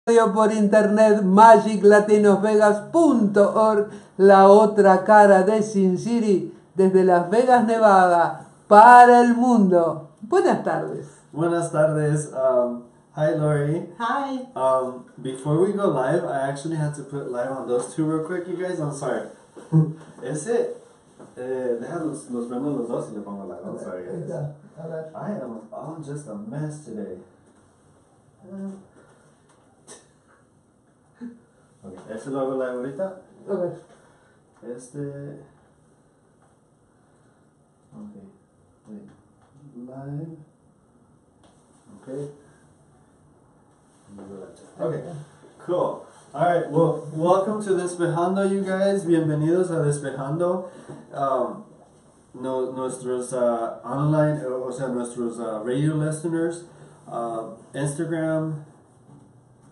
Por internet, Magiclatinosvegas.org, la otra cara de Sin City, desde Las Vegas, Nevada, para el mundo. Buenas tardes. Buenas tardes. Hi, Laurie. Hi. Before we go live, I actually had to put live on those two real quick, you guys. I'm sorry. Ese, deja los prendo los dos y le pongo live. I'm sorry, guys. I'm just a mess today. Okay, este lo hago live ahorita. Okay. Okay, wait, live. Okay. Okay, cool. Alright, well, welcome to Despejando, you guys. Bienvenidos a Despejando. Nuestros online, o sea, nuestros radio listeners, Instagram,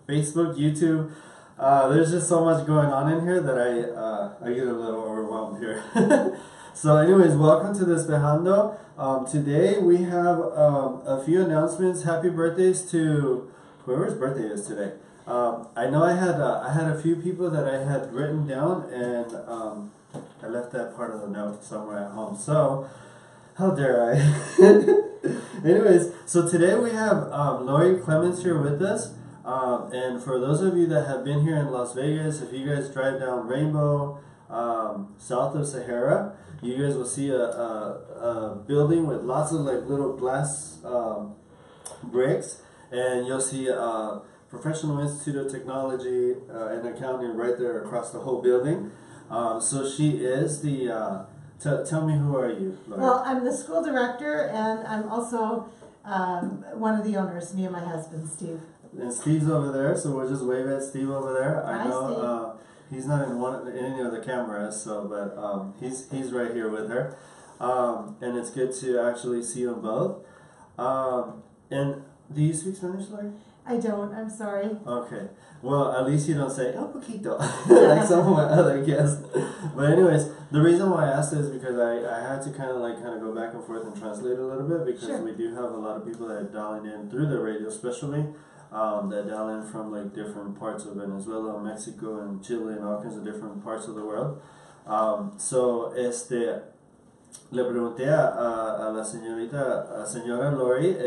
Facebook, YouTube. There's just so much going on in here that I get a little overwhelmed here. So anyways, welcome to Despejando. Today we have a few announcements. Happy birthdays to whoever's birthday is today. I know I had a few people that I had written down, and I left that part of the note somewhere at home. So how dare I? Anyways, so today we have Laurie Clemens here with us. And for those of you that have been here in Las Vegas, if you guys drive down Rainbow, south of Sahara, you guys will see a building with lots of like little glass bricks, and you'll see Professional Institute of Technology and Accounting right there across the whole building. So she is the, tell me, who are you, Laurie? Well, I'm the school director, and I'm also one of the owners, me and my husband, Steve. And Steve's over there, so we'll just wave at Steve over there. Hi, I know he's not in any of the cameras, so but he's right here with her, and it's good to actually see them both. And do you speak Spanish, Laurie? I don't. I'm sorry. Okay. Well, at least you don't say "el poquito" like some of my other guests. But anyways, the reason why I asked is because I had to kind of go back and forth and translate a little bit, because Sure. we do have a lot of people that are dialing in through the radio, especially. That dial in from like different parts of Venezuela, Mexico, and Chile, and all kinds of different parts of the world. So le pregunté a la señora Laurie,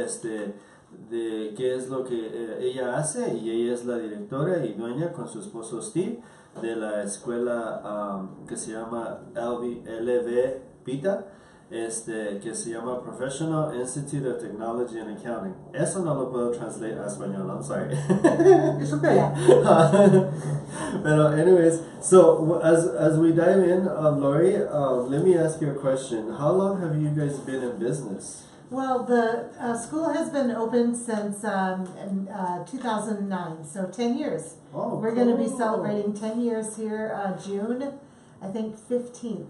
de qué es lo que ella hace, y ella es la directora y dueña con su esposo Steve de la escuela que se llama LV PITA. Que se llama Professional Institute of Technology and Accounting. Eso no lo puedo translate a español, I'm sorry. It's okay. Pero anyways, so as we dive in, Laurie, let me ask you a question. How long have you guys been in business? Well, the school has been open since 2009, so 10 years. Oh, We're going to be celebrating 10 years here, June, I think 15th.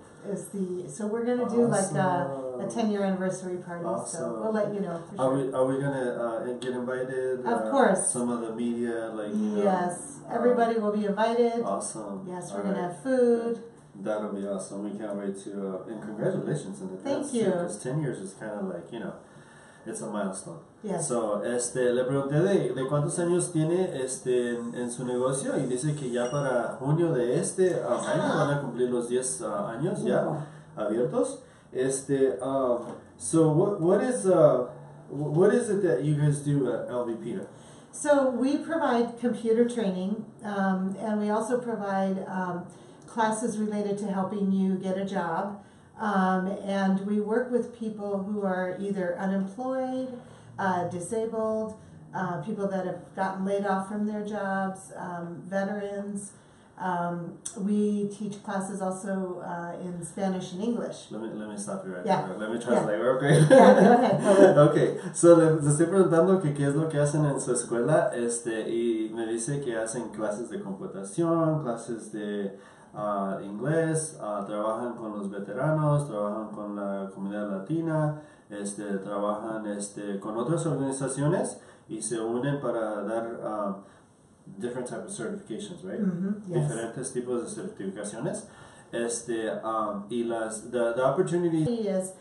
So we're gonna do like a 10-year anniversary party. Awesome. So we'll let you know for sure. Are we gonna get invited? Of course. Some of the media, like yes, everybody will be invited. Awesome. Yes, we're gonna have food. That'll be awesome. We can't wait to. And congratulations in advance. Thank you. Because 10 years is kind of like it's a milestone. Yes. So le pregunté de cuántos años tiene en su negocio, y dice que ya para junio de año van a cumplir los 10 años ya abiertos. So what is it that you guys do at LVPITA? So we provide computer training, and we also provide classes related to helping you get a job. And we work with people who are either unemployed, disabled, people that have gotten laid off from their jobs, veterans. We teach classes also in Spanish and English. Let me stop you right Yeah. there. Let me translate real quick. Yeah, go ahead. Okay, so le estoy preguntando que qué es lo que hacen en su escuela, y me dice que hacen clases de computación, clases de inglés, trabajan con los veteranos, trabajan con la comunidad latina, trabajan con otras organizaciones y se unen para dar different type of certifications, right? Yes. Diferentes tipos de certificaciones. Y the opportunity is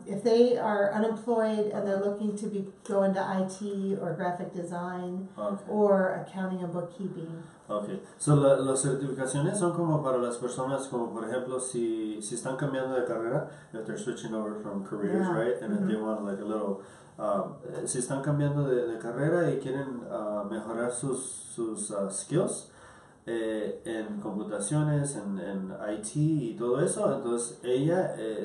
if they are unemployed and they're looking to go into IT or graphic design or accounting and bookkeeping. Okay, so las certificaciones son como para las personas, como por ejemplo, si están cambiando de carrera, if they're switching over from careers, right, and if they want like a little, si están cambiando de carrera y quieren mejorar sus skills en computaciones, en IT y todo eso, entonces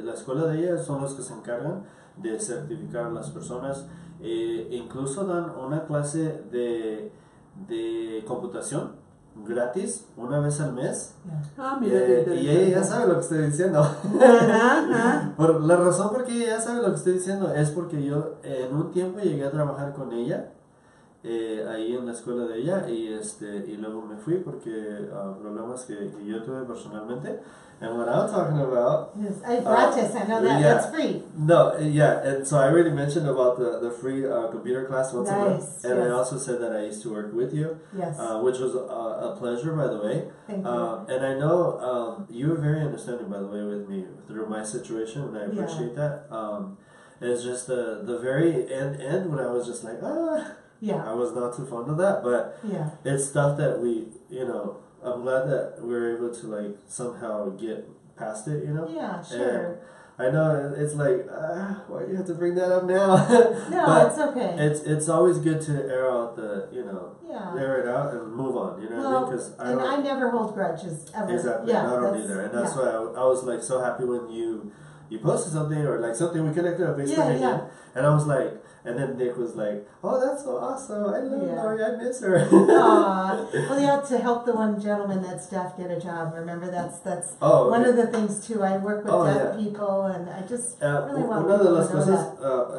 la escuela de ella son los que se encargan de certificar a las personas, incluso dan una clase de computación gratis una vez al mes. Y ella ya sabe lo que estoy diciendo. Por la razón por que ella ya sabe lo que estoy diciendo es porque yo en un tiempo llegué a trabajar con ella ahí en la escuela de ella y luego me fui porque problemas que yo tuve personalmente. And what I'm talking about, yes, I practice. I know that. Yeah. That's free. No, yeah, and so I already mentioned about the free computer class once a month, and yes. I also said that I used to work with you, yes, which was a pleasure, by the way. Thank you. And I know you were very understanding, by the way, with me through my situation, and I appreciate that. It's just the very end when I was just like, yeah, I was not too fond of that, but it's stuff that we, I'm glad that we were able to like somehow get past it, Yeah, sure. And I know it's like, why do you have to bring that up now? No, but it's okay. It's always good to air out air it out and move on. You know what I mean? Because I never hold grudges ever. Exactly. Yeah, I don't either, and that's why I was like so happy when you posted something or like something we connected on Facebook again, and I was like. And then Nick was like, "Oh, that's so awesome! I love Laurie. I miss her." Aww. Well, yeah, to help the one gentleman that staff get a job. Remember, that's one of the things too. I work with deaf people, and I just really want people to know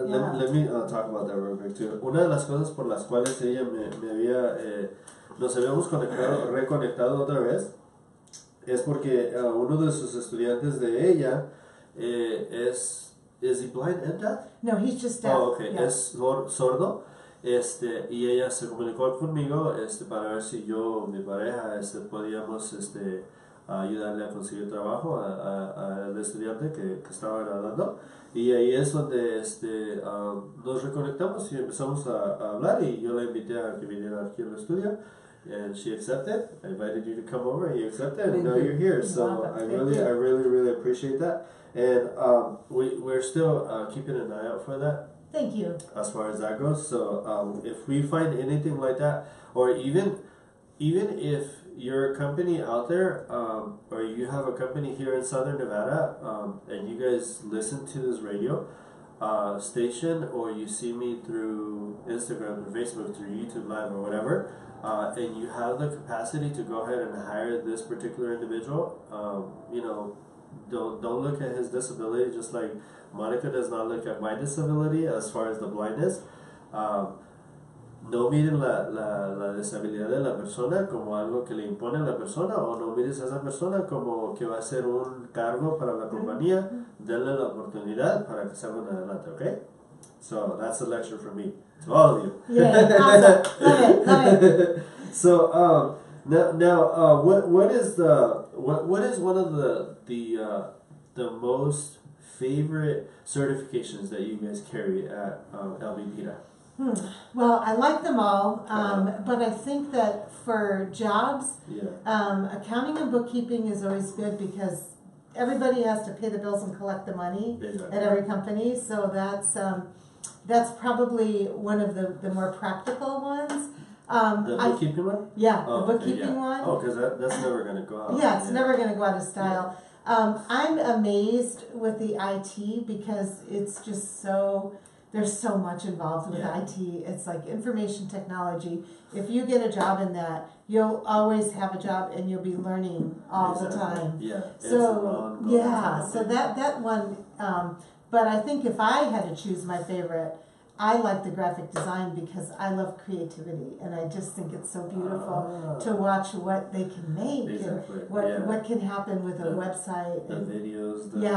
that. Let me talk about that real quick too. Una de las cosas por las cuales ella me había, nos habíamos reconectado otra vez, es porque uno de sus estudiantes de ella Is he blind and deaf? No, he's just deaf. Oh, okay. Yeah. Es sordo. Y ella se comunicó conmigo para ver si yo, mi pareja, podíamos ayudarle a conseguir trabajo al estudiante que estaba graduando. Y ahí es donde nos reconectamos y empezamos a hablar y yo la invité a que viniera aquí al estudio. And she accepted. I invited you to come over and you accepted, and now you're here. So I really appreciate that. And we're still keeping an eye out for that. Thank you. As far as that goes. So if we find anything like that, or even if you're a company out there, or you have a company here in Southern Nevada, and you guys listen to this radio station, or you see me through Instagram or Facebook, through YouTube Live or whatever, and you have the capacity to go ahead and hire this particular individual, don't look at his disability just like Monica does not look at my disability as far as the blindness. No miren la disabilidad de la persona como algo que le impone a la persona, o no mires a esa persona como que va a ser un cargo para la compañía. Denle la oportunidad para que salgan adelante, okay? So that's a lecture from me to all of you. Yeah, awesome. Love it. So now what is one of the most favorite certifications that you guys carry at PITA? Well, I like them all, but I think that for jobs, accounting and bookkeeping is always good because everybody has to pay the bills and collect the money at every company. So that's probably one of the more practical ones. The bookkeeping one? Yeah, the bookkeeping one. Oh, because that's never going to go out. Yeah, it's never going to go out of style. I'm amazed with the IT because it's just there's so much involved with IT. It's like information technology. If you get a job in that, you'll always have a job and you'll be learning all the time. Yeah. So so that one. But I think if I had to choose my favorite, I like the graphic design because I love creativity, and I just think it's so beautiful to watch what they can make and what can happen with a website. The videos, the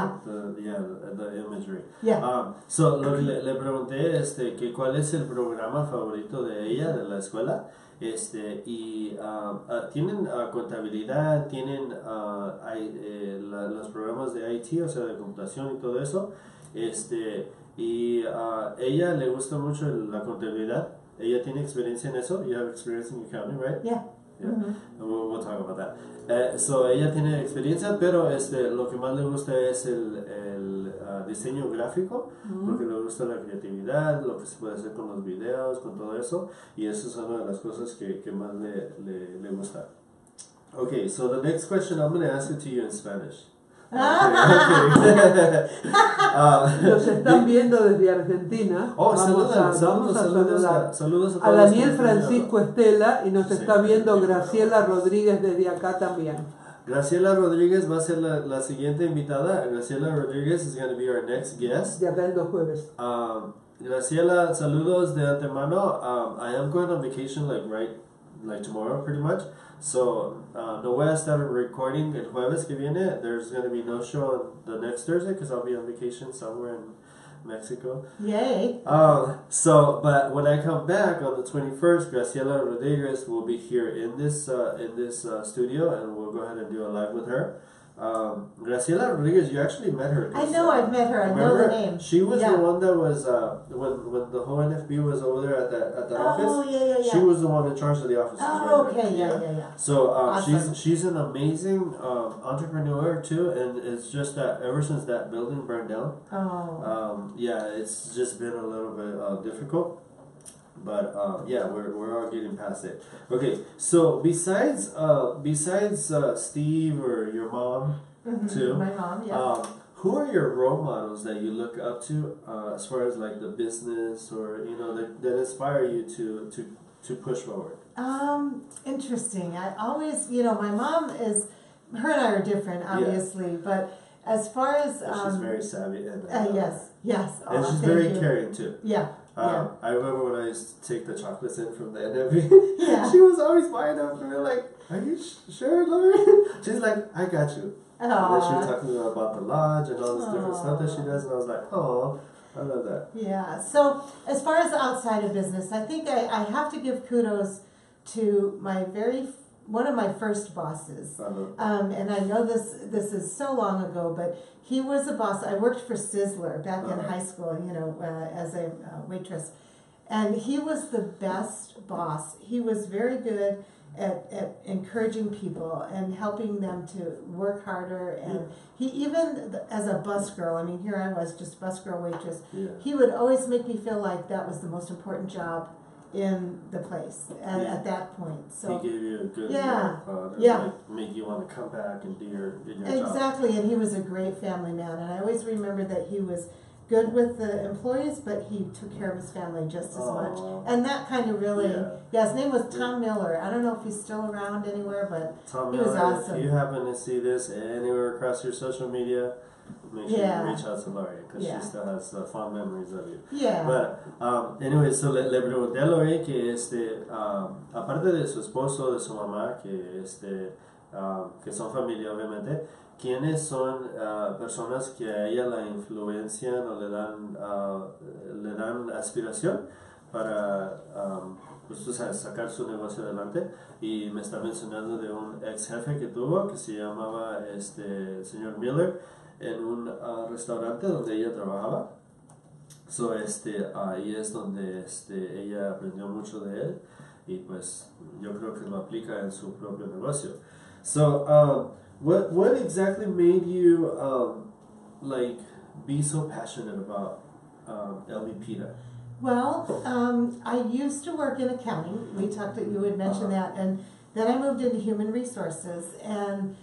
imagery. Yeah. So lo que le pregunté que cuál es el programa favorito de ella de la escuela. Tienen contabilidad, tienen los programas de IT, o sea, de computación y todo eso. Y ella le gusta mucho la contabilidad. Ella tiene experiencia en eso. You have experience in accounting, right? Yeah. Yeah. We'll talk about that. So ella tiene experiencia, pero lo que más le gusta es el diseño gráfico, porque le gusta la creatividad, lo que se puede hacer con los videos, con todo eso, y eso es una de las cosas que más le gusta. Okay, so the next question I'm going to ask it to you in Spanish. Okay. Nos están viendo desde Argentina. Vamos a saludar saludos a Daniel Francisco Estela y nos está viendo Graciela Rodríguez desde acá también. Graciela Rodríguez va a ser la siguiente invitada. Graciela Rodríguez is going to be our next guest. De acá en 2 jueves. Graciela, saludos de antemano. I am going on vacation like tomorrow pretty much. So Noel started recording el jueves que viene. There's going to be no show on the next Thursday because I'll be on vacation somewhere in Mexico. Yay. But when I come back on the 21st, Graciela Rodriguez will be here in this studio, and we'll go ahead and do a live with her. Graciela Rodriguez, you actually met her. I know I've met her. I know the name. She was the one that was when the whole NFB was over there at the office. Oh yeah. She was the one in charge of the office. Oh okay, yeah. So awesome. she's an amazing entrepreneur too, and it's just that ever since that building burned down, it's just been a little bit difficult. But we're all getting past it. Okay, so besides Steve or your mom too, my mom, yeah. Who are your role models that you look up to as far as like the business or that inspire you to push forward? Interesting. I always, my mom is, her and I are different, obviously, but as far as she's very savvy and yes, and she's very caring too. Yeah. I remember when I used to take the chocolates in from the NFB, she was always buying them for me, like, are you sure, Laurie? She's like, I got you. And then she was talking to me about the lodge and all this different stuff that she does, and I was like, oh, I love that. Yeah, so as far as outside of business, I think I have to give kudos to one of my first bosses. And I know this is so long ago, but he was a boss. I worked for Sizzler back in high school, as a waitress. And he was the best boss. He was very good at encouraging people and helping them to work harder. And he even, as a bus girl, here I was, just bus girl waitress, he would always make me feel like that was the most important job in the place at that point. So he gave you a good make you want to come back and do your job. Exactly, and he was a great family man, and I always remember that he was good with the employees, but he took care of his family just as much. And that kind of really, his name was Tom Miller. I don't know if he's still around anywhere, but Tom he Miller, was awesome. If you happen to see this anywhere across your social media, make sure you reach out to Laurie, because she still has fond memories of you. But anyway, so le pregunté a Laurie que aparte de su esposo, de su mamá, que son familia obviamente, ¿quiénes son personas que a ella la influencian o le dan aspiración para pues, tú sabes, sacar su negocio adelante? Y me está mencionando de un ex jefe que tuvo que se llamaba señor Miller, en un restaurante donde ella trabajaba. So ahí es donde ella aprendió mucho de él, y pues yo creo que lo aplica en su propio negocio. So what exactly made you be so passionate about PITA? Well, I used to work in accounting. You had mentioned that, and then I moved into human resources. And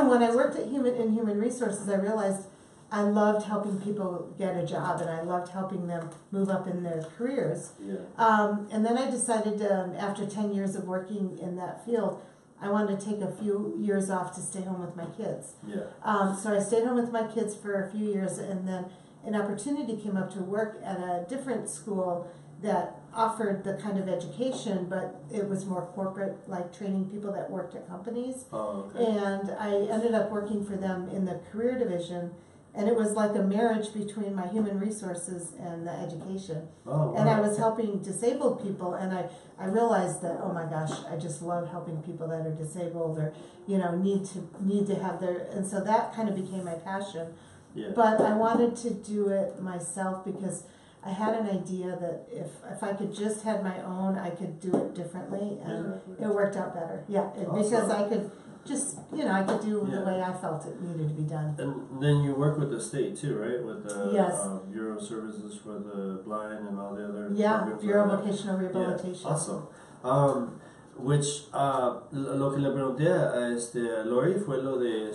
when I worked in human resources, I realized I loved helping people get a job, and I loved helping them move up in their careers. And then I decided, after 10 years of working in that field, I wanted to take a few years off to stay home with my kids. So I stayed home with my kids for a few years, and then an opportunity came up to work at a different school that offered the kind of education, but it was more corporate, like training people that worked at companies. And I ended up working for them in the career division, and it was like a marriage between my human resources and the education. And I was helping disabled people, and I realized that, oh my gosh, I just love helping people that are disabled or need to have their, and so that kind of became my passion. Yeah. But I wanted to do it myself because I had an idea that if I could just have my own, I could do it differently, and Exactly. it worked out better. Yeah, because I could just, I could do the way I felt it needed to be done. And then you work with the state too, right? With the Yes. Bureau of Services for the Blind and all the other Yeah, programs Bureau like of that. Vocational Rehabilitation. Yeah, awesome. Which lo que le pregunté a Laurie fue lo de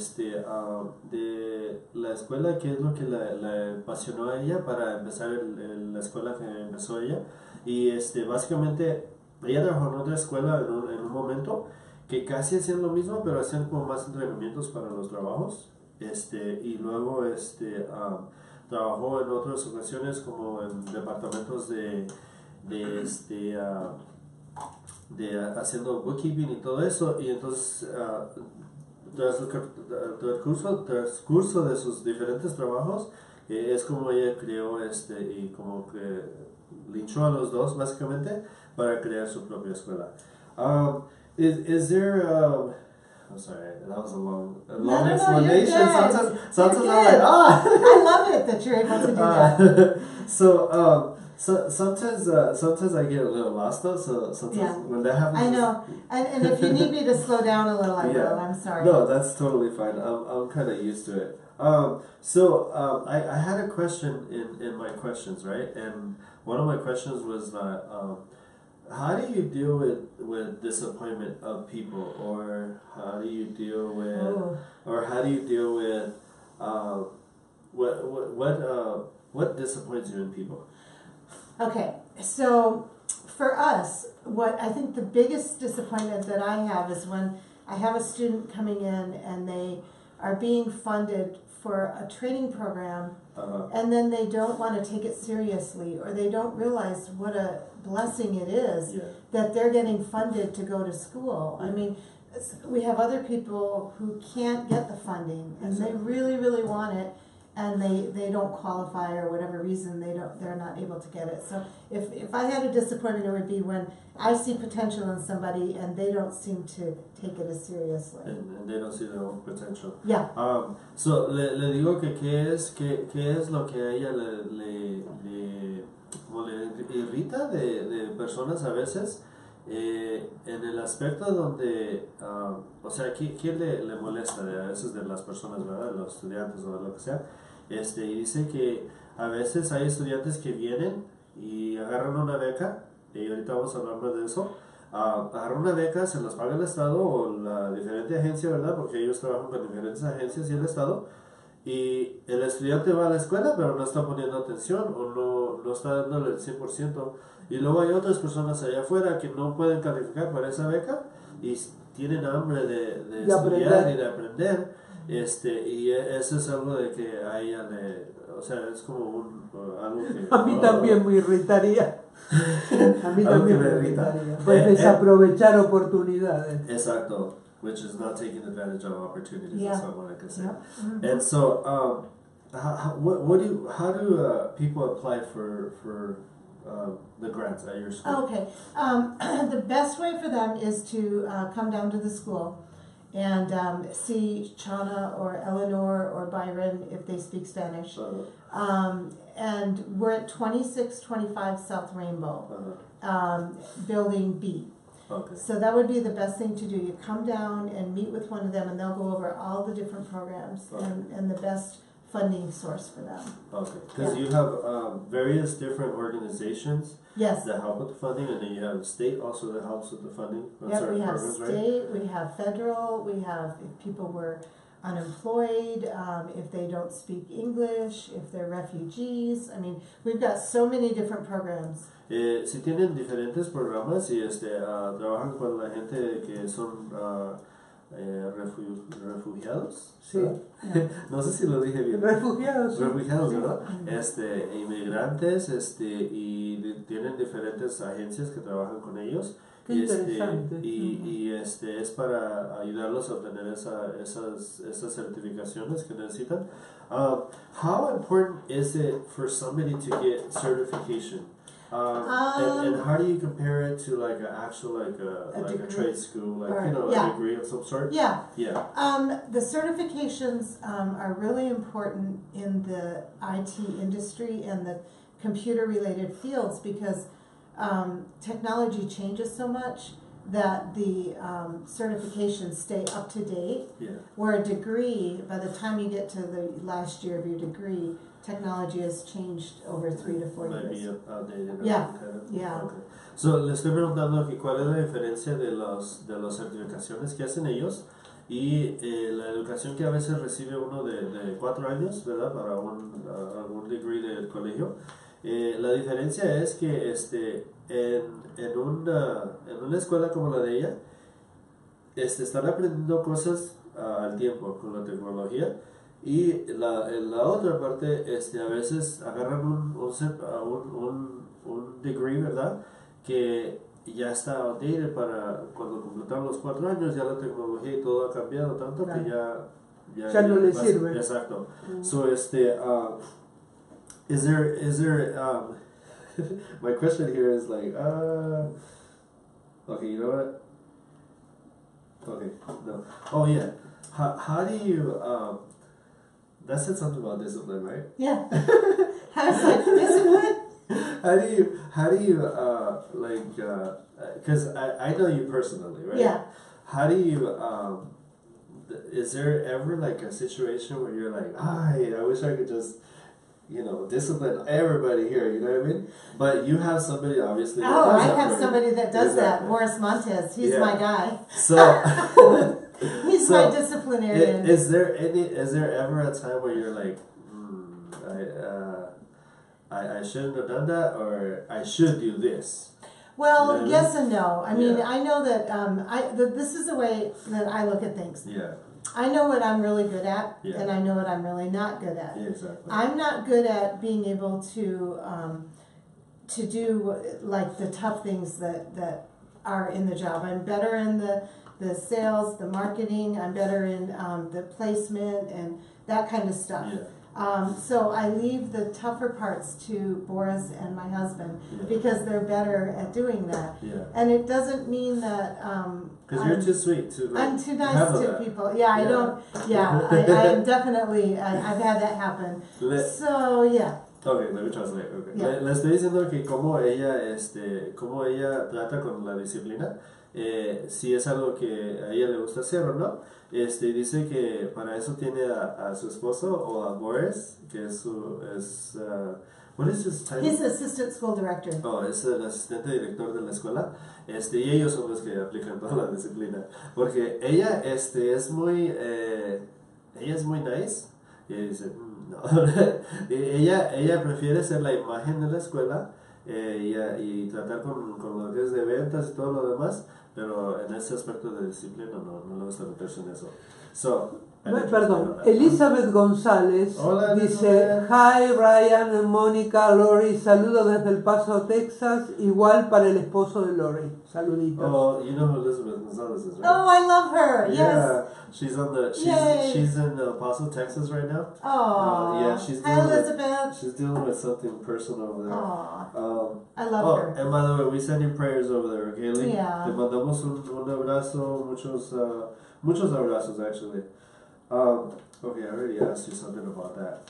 de la escuela, qué es lo que la apasionó a ella para empezar la escuela que empezó ella, y básicamente ella trabajó en otra escuela en un momento que casi hacían lo mismo, pero hacían como más entrenamientos para los trabajos, y luego trabajó en otras ocasiones como en departamentos de haciendo bookkeeping y todo eso, y entonces tras el transcurso de sus diferentes trabajos es como ella creó y como que linchó a los dos básicamente para crear su propia escuela. Is there I'm sorry, that was a long explanation. Sometimes I'm like, I love it that you're able to do that. So sometimes I get a little lost though. So sometimes when that happens, I know. And if you need me to slow down a little, I will. I'm sorry. No, that's totally fine. I'm kind of used to it. I had a question in my questions, right? And one of my questions was that how do you deal with disappointment of people, or how do you deal with what disappoints you in people? Okay, so for us, what I think the biggest disappointment that I have is when I have a student coming in and they are being funded for a training program, and then they don't want to take it seriously, or they don't realize what a blessing it is that they're getting funded to go to school. I mean, we have other people who can't get the funding, and they really, really want it, and they don't qualify, or whatever reason they're not able to get it. So if I had a disappointment, it would be when I see potential in somebody and they don't seem to take it as seriously. And they don't see their own potential. Yeah. So le digo que qué es lo que a ella le irrita de personas a veces, en el aspecto donde, o sea, ¿quién le molesta a veces de las personas, ¿verdad? De los estudiantes o de lo que sea. Y dice que a veces hay estudiantes que vienen y agarran una beca, y ahorita vamos a hablar más de eso. Agarran una beca, se las paga el Estado o la diferente agencia, ¿verdad? Porque ellos trabajan con diferentes agencias y el Estado. Y el estudiante va a la escuela, pero no está poniendo atención o no está dándole el 100%. Y luego hay otras personas allá afuera que no pueden calificar para esa beca y tienen hambre de estudiar y de aprender. Y eso es algo de que a ella o sea, es como algo que... A mí también me irritaría. A mí también me irritaría. Pues desaprovechar oportunidades. Exacto. Which is not taking advantage of opportunities. Yeah. That's what I can say. Yeah. Mm-hmm. And so, how do people apply for the grants at your school? Okay. The best way for them is to come down to the school and see Chana or Eleanor or Byron if they speak Spanish. And we're at 2625 South Rainbow, Building B. Okay. So that would be the best thing to do. You come down and meet with one of them, and they'll go over all the different programs and the best funding source for them. Okay, because you have various different organizations that help with the funding, and then you have state also that helps with the funding. Yeah, we have state, we have federal, we have if people were unemployed, if they don't speak English, if they're refugees. I mean, we've got so many different programs. Si tienen diferentes programas y trabajan con la gente que son refugiados. Sí. No sé si lo dije bien. Refugiados. Refugiados, ¿verdad? Inmigrantes, y tienen diferentes agencias que trabajan con ellos. Qué interesante. Y es para ayudarlos a obtener esas certificaciones que necesitan. How important is it for somebody to get certification? And how do you compare it to like an actual like a trade school, like a degree of some sort? Yeah. Yeah. The certifications are really important in the IT industry and the computer-related fields because technology changes so much that the certifications stay up to date. Yeah. Where a degree, by the time you get to the last year of your degree, technology has changed over 3 to 4 years. Might be outdated. Yeah. Kind of. Yeah. Okay. So, le estoy preguntando aquí cuál es la diferencia de las certificaciones que hacen ellos y la educación que a veces recibe uno de 4 años, ¿verdad? Para algún degree del colegio. La diferencia es que en una escuela como la de ella, están aprendiendo cosas al tiempo con la tecnología. Y la otra parte, a veces agarran un degree, ¿verdad? Que ya está outdated para cuando completaron los 4 años, ya la tecnología y todo ha cambiado tanto que ya no le sirve. Exacto. So, is there, my question here is like, okay, you know what? Okay, no. Oh, yeah. How do you, that said something about discipline, right? Yeah. How's that discipline? How do you because I know you personally, right? Yeah. How do you, is there ever like a situation where you're like, I wish I could just, discipline everybody here, you know what I mean? But you have somebody obviously that does I that have for somebody you. that does Exactly. that, Morris Montez. He's my guy. So he's my disciplinarian. Is there ever a time where you're like, I shouldn't have done that, or I should do this? Well, yes and no. I mean, I know that this is the way that I look at things. Yeah. I know what I'm really good at, and I know what I'm really not good at. Yeah, exactly. I'm not good at being able to do like the tough things that are in the job. I'm better in the sales, the marketing. I'm better in the placement and that kind of stuff. Yeah. So I leave the tougher parts to Boris and my husband because they're better at doing that. Yeah. And it doesn't mean that because you're too sweet to like, I'm too nice to that. people. Yeah, I don't. Yeah, I am definitely. I've had that happen. So yeah. Okay, let me translate. Okay. Yeah. Le estoy diciendo que como ella trata con la disciplina, si es algo que a ella le gusta hacer o no. Dice que para eso tiene a su esposo o a Boris, que es what is his title? He's assistant school director. Oh, es el asistente director de la escuela. Y ellos son los que aplican toda la disciplina. Porque ella, es muy nice. Y ella dice, no. ella prefiere ser la imagen de la escuela y tratar con lo que es de ventas y todo lo demás. Pero en ese aspecto de disciplina no le gusta meterse en eso. Perdón, Elizabeth González dice: Elizabeth. Hi Ryan, Mónica, Laurie, saludos desde El Paso, Texas, igual para el esposo de Laurie. Saluditos. Oh, you know who Elizabeth González is, right? Oh, I love her. Yeah, Yes. she's in El Paso, Texas right now. Oh, yeah, hi Elizabeth. She's dealing with something personal over there. I love her. And by the way, we send you prayers over there, okay, Lee? Yeah. Te mandamos un abrazo, muchos abrazos actually. Okay, I already asked you something about that.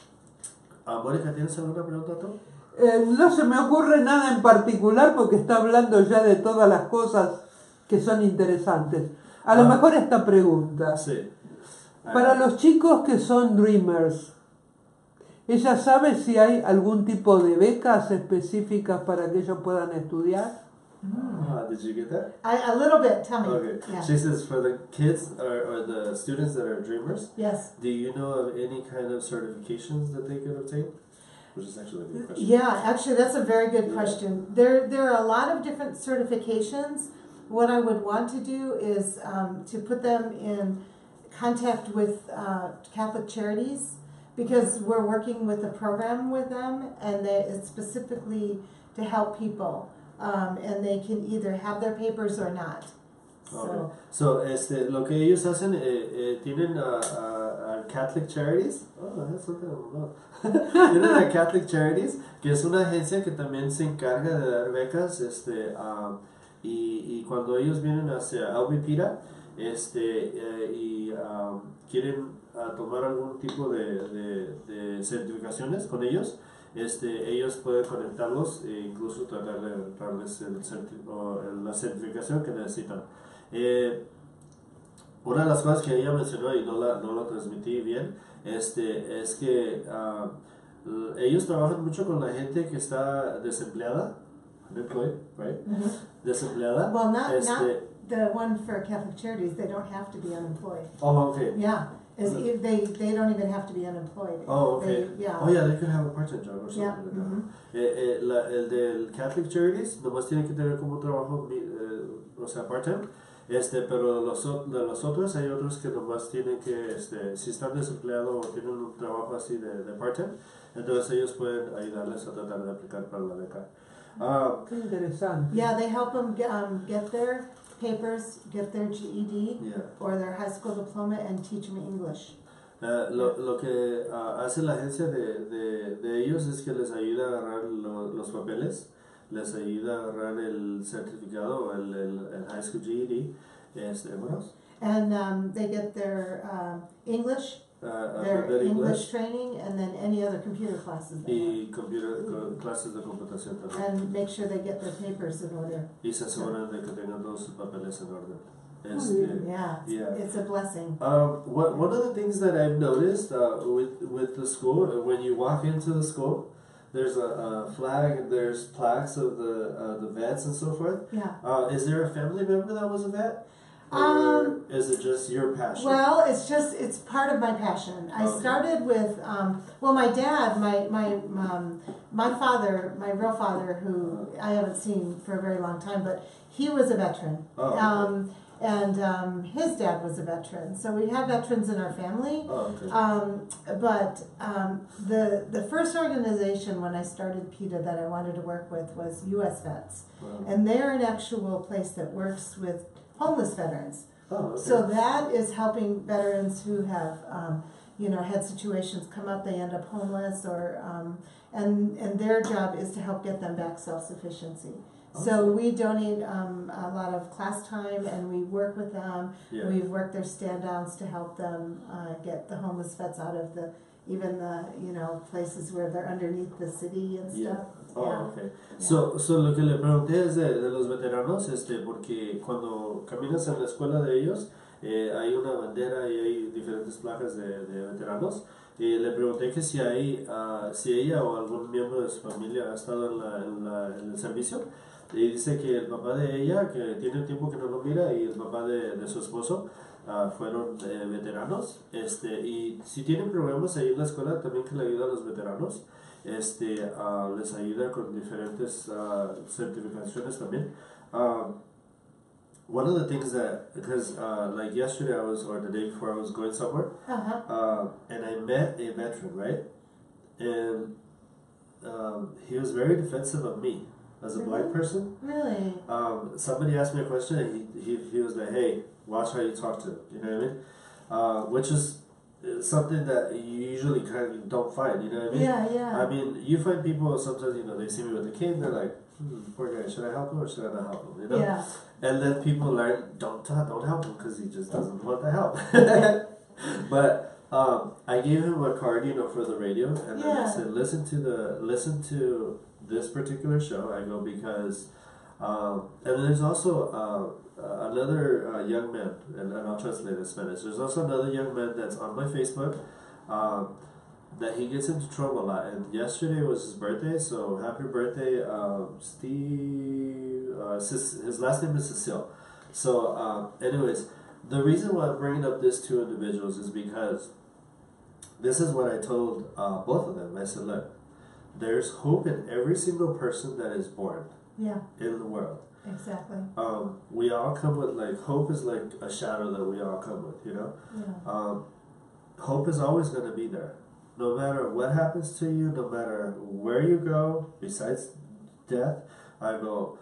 Mónica, ¿tienes alguna pregunta tú? No se me ocurre nada en particular porque está hablando ya de todas las cosas que son interesantes. A lo mejor esta pregunta. Sí. Para los chicos que son dreamers, ¿ella sabe si hay algún tipo de becas específicas para que ellos puedan estudiar? Did you get that? A little bit, tell me. Okay. Yeah. She says for the kids or the students that are dreamers, Yes. do you know of any kind of certifications that they could obtain? Which is actually a good question. Yeah, actually that's a very good question. There are a lot of different certifications. What I would want to do is to put them in contact with Catholic Charities because we're working with a program with them and it's specifically to help people. And they can either have their papers or not. Okay. So, lo que ellos hacen, tienen Catholic Charities. Oh, that's something I don't know. Tienen a Catholic Charities, que es una agencia que también se encarga de dar becas, y cuando ellos vienen hacia PITA, quieren tomar algún tipo de certificaciones con ellos, ellos pueden conectarlos e incluso tratar de darles la certificación que necesitan. Una de las cosas que ella mencionó y no lo transmití bien, es que ellos trabajan mucho con la gente que está desempleada, unemployed, right? Mm-hmm. Desempleada. Well, not the one for Catholic Charities. They don't have to be unemployed. Oh, okay. Yeah, they don't even have to be unemployed. Oh, okay. Yeah. Oh, yeah, they could have a part-time job or something Yeah. like that. El del Catholic Charities nomás tiene que tener como un trabajo, o sea, part-time. Pero de los otros hay otros que nomás tienen que, si están desempleados o tienen un trabajo así de part-time, entonces ellos pueden ayudarles a tratar de aplicar para la beca. Qué interesante. Yeah, they help them get their papers, get their GED or their high school diploma, and teach them English. Lo que hace la agencia de ellos es que les ayuda a agarrar los papeles, les ayuda a agarrar el certificado, el high school GED, what else? And they get their English, their English training, and then any other computer classes. Y clases de computación también. And make sure they get their papers in order. Y se aseguran de que tengan todos sus papeles en orden. It's a blessing. One of the things that I've noticed with the school, when you walk into the school, there's a flag and there's plaques of the vets and so forth. Yeah. Is there a family member that was a vet? Or is it just your passion? Well, it's part of my passion. I started with, my dad, my father, my real father, who I haven't seen for a very long time, but he was a veteran. And his dad was a veteran. So we have veterans in our family. But the first organization when I started PITA that I wanted to work with was U.S. Vets. And they're an actual place that works with homeless veterans. So that is helping veterans who have, had situations come up, they end up homeless, or and their job is to help get them back self-sufficiency. So we donate a lot of class time, and we work with them. We've worked their stand-downs to help them get the homeless vets out of even the places where they're underneath the city and stuff. Okay. So lo que le pregunté es de los veteranos, porque cuando caminas en la escuela de ellos, hay una bandera y hay diferentes placas de veteranos. Y le pregunté que si ella o algún miembro de su familia ha estado en el servicio. Y dice que el papá de ella, que tiene tiempo que no lo mira, y el papá de su esposo fueron veteranos. Y si tienen problemas ahí en la escuela, también que le ayuda a los veteranos. Les ayuda con diferentes certificaciones también. One of the things that, because like yesterday or the day before I was going somewhere, and I met a veteran, right? And he was very defensive of me as a black person. Really? Somebody asked me a question, and he was like, "Hey, watch how you talk to him." You know what I mean? Which is something that you usually kind of don't find. You know what I mean? Yeah. I mean, you find people sometimes. They see me with a cane. They're like, "Poor guy. Should I help him or should I not help him?" You know? Yeah. And then people learn, don't help him because he just doesn't want the help. But I gave him a card, for the radio, and then I said, listen to this particular show. I go because, and then there's also another young man, and I'll translate in Spanish. There's also another young man that's on my Facebook that he gets into trouble a lot. And yesterday was his birthday, so happy birthday, Steve. His last name is Cecile. So, anyways, the reason why I'm bringing up these two individuals is because this is what I told both of them. I said, look, there's hope in every single person that is born in the world. Exactly. We all come with, hope is like a shadow that we all come with, Yeah. Hope is always going to be there. No matter what happens to you, no matter where you go, besides death, I go,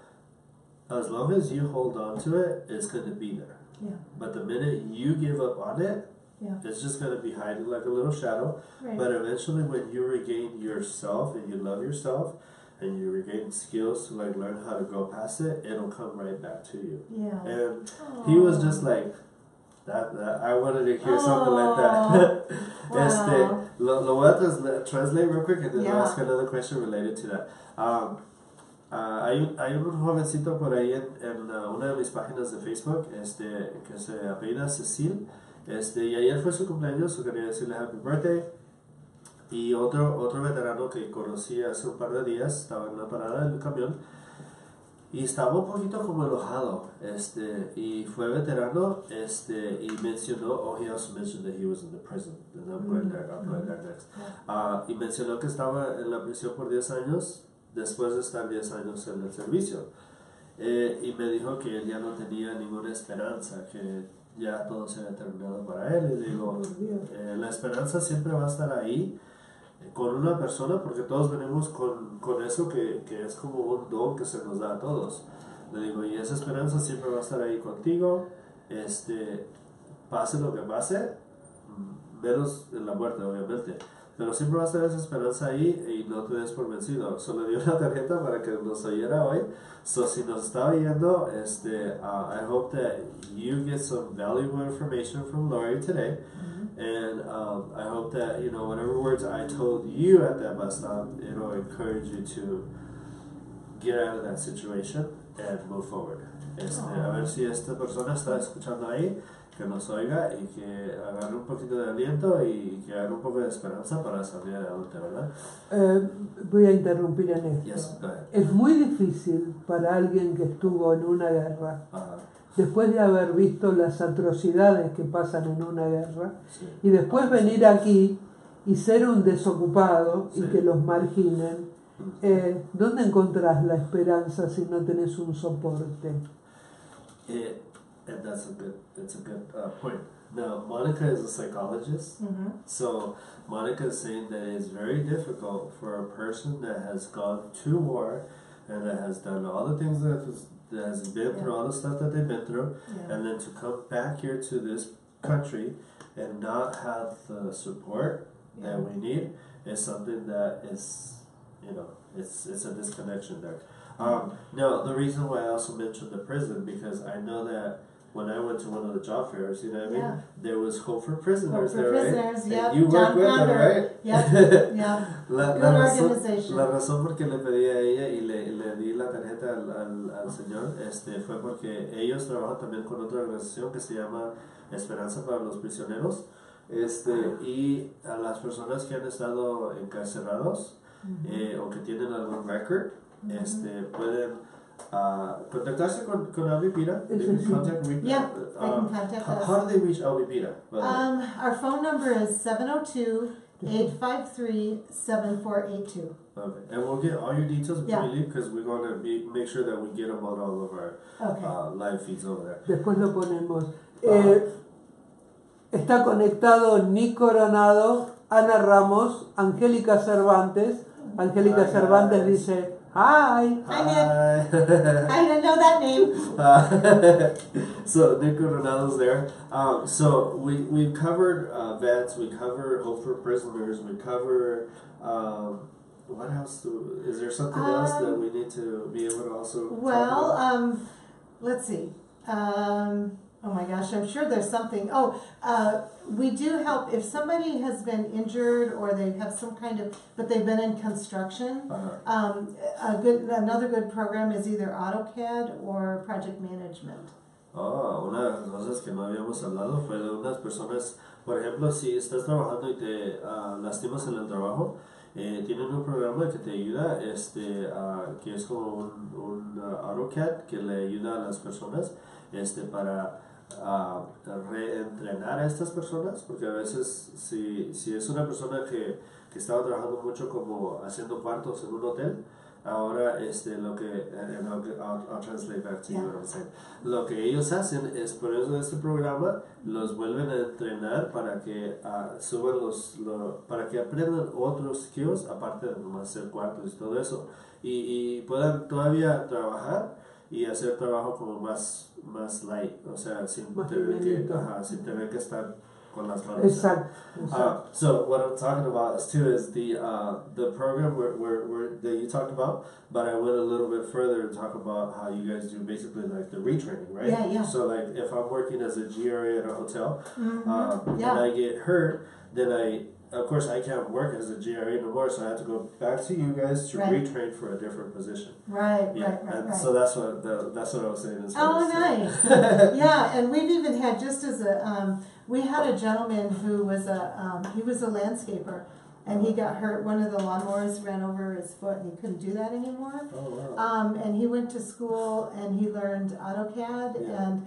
as long as you hold on to it, it's going to be there. Yeah. But the minute you give up on it, Yeah. It's just going to be hiding like a little shadow. Right. But eventually when you regain yourself and you love yourself and you regain skills to like learn how to go past it, it'll come right back to you. Yeah. And he was just like, that I wanted to hear something like that. Wow. Lo voy a translate real quick and then Yeah. I'll ask another question related to that. Hay un jovencito por ahí en una de mis páginas de Facebook que se apellida Cecil, y ayer fue su cumpleaños, so quería decirle happy birthday. Y otro veterano que conocí hace un par de días estaba en una parada del camión y estaba un poquito como enojado, y fue veterano, y mencionó, he also mentioned that he was in the prison, and I'll go there next. Y mencionó que estaba en la prisión por 10 años, después de estar 10 años en el servicio. Y me dijo que él ya no tenía ninguna esperanza, que ya todo se había terminado para él. Y digo, la esperanza siempre va a estar ahí con una persona, porque todos venimos con eso que es como un don que se nos da a todos. Le digo, y esa esperanza siempre va a estar ahí contigo, pase lo que pase, menos en la muerte obviamente, pero siempre va a estar esa esperanza ahí y no te des por vencido. Solo dio una tarjeta para que nos oyera hoy. So si nos está oyendo, I hope that you get some valuable information from Laurie today. And I hope that, whatever words I told you at that bus stop, it'll encourage you to get out of that situation and move forward. A ver si esta persona está escuchando ahí, que nos oiga y que agarre un poquito de aliento y que agarre un poco de esperanza para salir adelante, ¿verdad? Voy a interrumpir en esto. Yes, go ahead. Es muy difícil para alguien que estuvo en una guerra, después de haber visto las atrocidades que pasan en una guerra, Sí. y después venir aquí y ser un desocupado y que los marginen. ¿Dónde encontrás la esperanza si no tenés un soporte? And that's a good point. Now, Monica is a psychologist, so Monica is saying that it's very difficult for a person that has gone to war and that has done all the things that has been through, all the stuff that they've been through, and then to come back here to this country and not have the support that we need is something that is, it's a disconnection there. Now, the reason why I also mentioned the prison, because I know that when I went to one of the job fairs, you know what I mean? There was Hope for Prisoners there, right? Yep. You work with them, right? Yep. Good organization. La razón por que le pedí a ella y le di la tarjeta al señor fue porque ellos trabajan también con otra organización que se llama Esperanza para los Prisioneros, y a las personas que han estado encarcelados o que tienen algún record, pueden contactarse con LVPITA. They can contact me. Yeah, they can contact us. How do they reach LVPITA? Our phone number is 702-853-7482. Okay, and we'll get all your details before you leave, because we're going to make sure that we get them on all of our live feeds over there. Después lo ponemos. Está conectado Nick Coronado, Ana Ramos, Angélica Cervantes. Angélica Cervantes dice, hi. Hi, Nick. I didn't know that name. So Nick Coronado's there. So we've covered vets, we cover Hope for Prisoners, we cover what else? Is there something else that we need to be able to also talk about? Let's see. Oh my gosh, I'm sure there's something. We do help if somebody has been injured or they have some kind of, but they've been in construction. Another good program is either AutoCAD or project management. Una de las cosas que no habíamos hablado fue de unas personas, por ejemplo, si estás trabajando y te lastimas en el trabajo, tienen un programa que te ayuda, que es como un AutoCAD que le ayuda a las personas, para reentrenar a estas personas, porque a veces si es una persona que estaba trabajando mucho como haciendo cuartos en un hotel, ahora lo que I'll translate back to you what I'm saying. Lo que ellos hacen es, por eso este programa los vuelven a entrenar para que suban para que aprendan otros skills aparte de no hacer cuartos y todo eso, y puedan todavía trabajar y hacer trabajo como más light, o sea, sin tener que estar con las manos. Exacto. So what I'm talking about is the program where that you talked about, but I went a little bit further to talk about how you guys do basically like the retraining, right? Yeah. So like if I'm working as a GRA at a hotel, and Yeah. I get hurt, then of course I can't work as a GRA no more, so I have to go back to you guys to retrain for a different position. Right. So that's what I was saying. Oh, nice. Yeah, and we've even had, just as a we had a gentleman who was he was a landscaper, and he got hurt. One of the lawnmowers ran over his foot, and he couldn't do that anymore. Oh, wow. And he went to school, and he learned AutoCAD and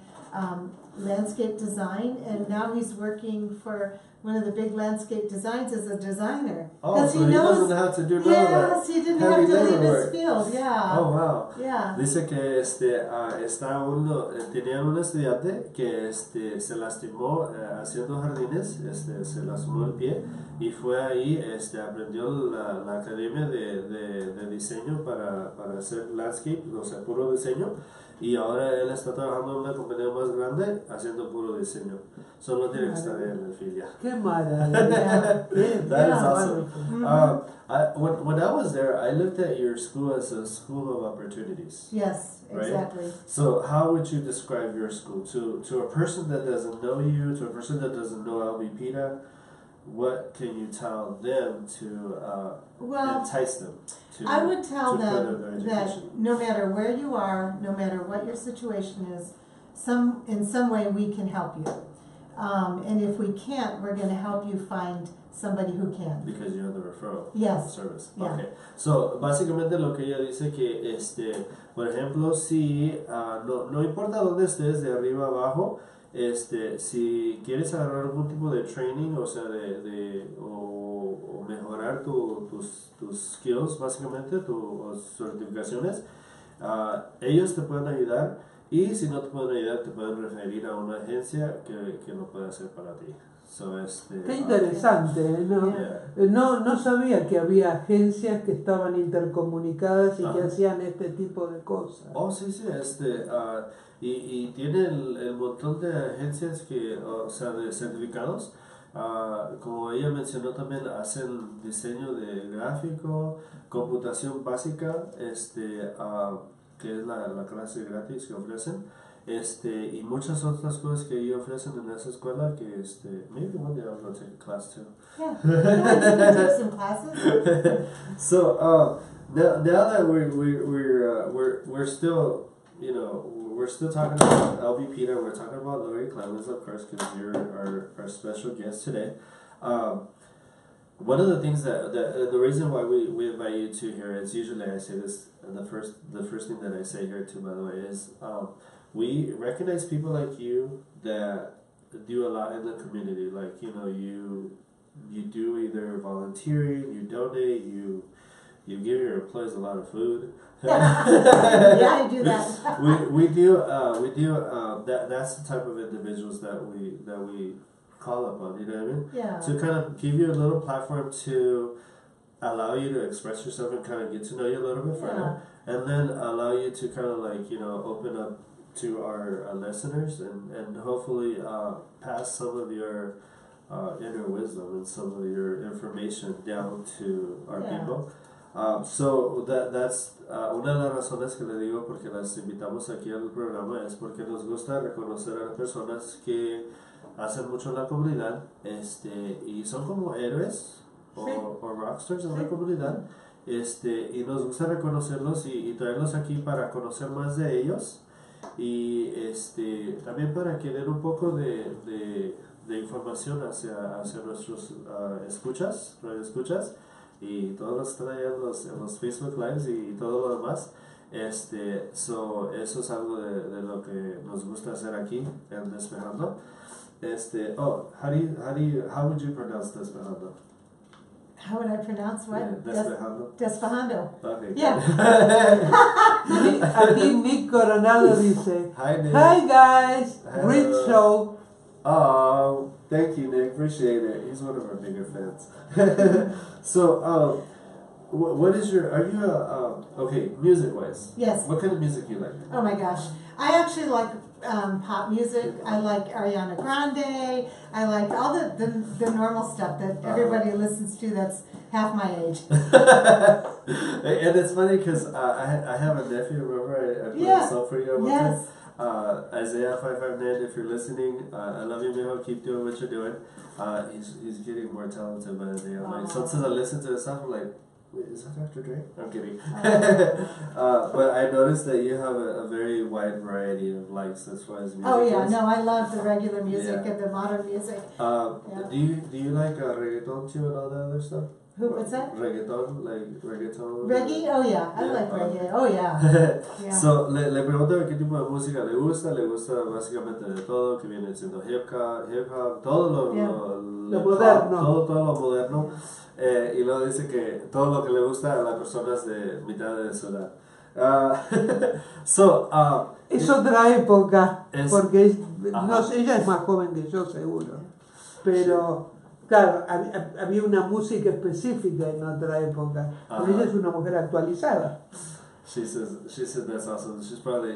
landscape design, and now he's working for one of the big landscape designs as a designer. Oh, so he doesn't have to do none of that. Yes, he didn't have to leave his field. Yeah. Oh, wow. Yeah. Dice que tenían un estudiante que se lastimó haciendo jardines, se lastimó el pie y fue ahí, aprendió la academia de diseño para hacer landscape, o sea, puro diseño. Y ahora él está trabajando en una compañía más grande haciendo puro diseño. Solo tiene que estar en el filia. Qué maravilla. That is awesome. When I was there, I looked at your school as a school of opportunities. Yes, exactly. Right? So how would you describe your school to a person that doesn't know you, to a person that doesn't know PITA? What can you tell them to entice them to? I would tell them that no matter where you are, no matter what your situation is, in some way we can help you. And if we can't, we're going to help you find somebody who can. Because you're the referral service. Yeah. Okay. So, básicamente lo que ella dice que, por ejemplo, si no importa dónde estés, de arriba abajo, si quieres agarrar algún tipo de training, o sea, o mejorar tus skills, básicamente, tus certificaciones, ellos te pueden ayudar, y si no te pueden ayudar, te pueden referir a una agencia que lo puede hacer para ti. So, qué interesante, no sabía que había agencias que estaban intercomunicadas y que hacían este tipo de cosas. Oh, sí, y tiene el montón de agencias que, o sea, de certificados, como ella mencionó también, hacen diseño de gráfico, computación básica, que es la clase gratis que ofrecen, y muchas otras cosas que ellos ofrecen en esa escuela que, maybe one day I'll go take a class too. Yeah, you can take some classes. So, now that we're still, we're still talking about PITA, we're talking about Laurie Clemens, of course, because you're our special guest today. One of the things the reason why we invite you to here is, usually I say this, and the first thing that I say here too, by the way, is we recognize people like you that do a lot in the community. Like, you do either volunteering, you donate, you give your employees a lot of food. Yeah, I do that. we do that's the type of individuals that we call upon, you know what I mean? Yeah. To kind of give you a little platform to allow you to express yourself and kind of get to know you a little bit further, and then allow you to kind of like, open up to our listeners and hopefully pass some of your inner wisdom and some of your information down to our people. So that's una de las razones que le digo porque las invitamos aquí al programa, es porque nos gusta reconocer a las personas que hacen mucho en la comunidad, y son como héroes o rockstars en la comunidad, y nos gusta reconocerlos y traerlos aquí para conocer más de ellos, y también para que den un poco de información hacia nuestros escuchas, y todos los que están allá en los Facebook Lives y todo lo demás. Eso es algo de lo que nos gusta hacer aquí en Despejando. How would you pronounce Despejando? How would I pronounce what? Yeah, Despejando. Despejando. Okay. Yeah. Aquí Nick Coronado dice, Hi, Nick. Hi guys, great show. Oh, thank you, Nick. Appreciate it. He's one of our bigger fans. So, what is are you okay, music-wise? Yes. What kind of music do you like? Oh my gosh. I actually like pop music. I like Ariana Grande. I like all the normal stuff that everybody listens to that's half my age. And it's funny because I have a nephew, remember I put a song for you one time? Isaiah 559, if you're listening, I love you, mijo. Keep doing what you're doing. He's getting more talented by the day. I'm like, sometimes I listen to the stuff, I'm like, wait, is that Dr. Dre? I'm kidding. But I noticed that you have a very wide variety of likes as far as music. Oh yeah, no, I love the regular music and the modern music. Do you like reggaeton too and all that other stuff? What's that? Reggaeton, like reggaeton. Reggae? Oh yeah, I like reggae. Oh yeah. So, le pregunto qué tipo de música le gusta. Le gusta básicamente de todo, que viene siendo hip hop, todo lo moderno. Todo lo moderno. Y luego dice que todo lo que le gusta a las personas de mitad de su edad. Es otra época, porque ella es más joven que yo, seguro. Pero, claro, había una música específica en otra época. Pero ella es una mujer actualizada. She said that's awesome.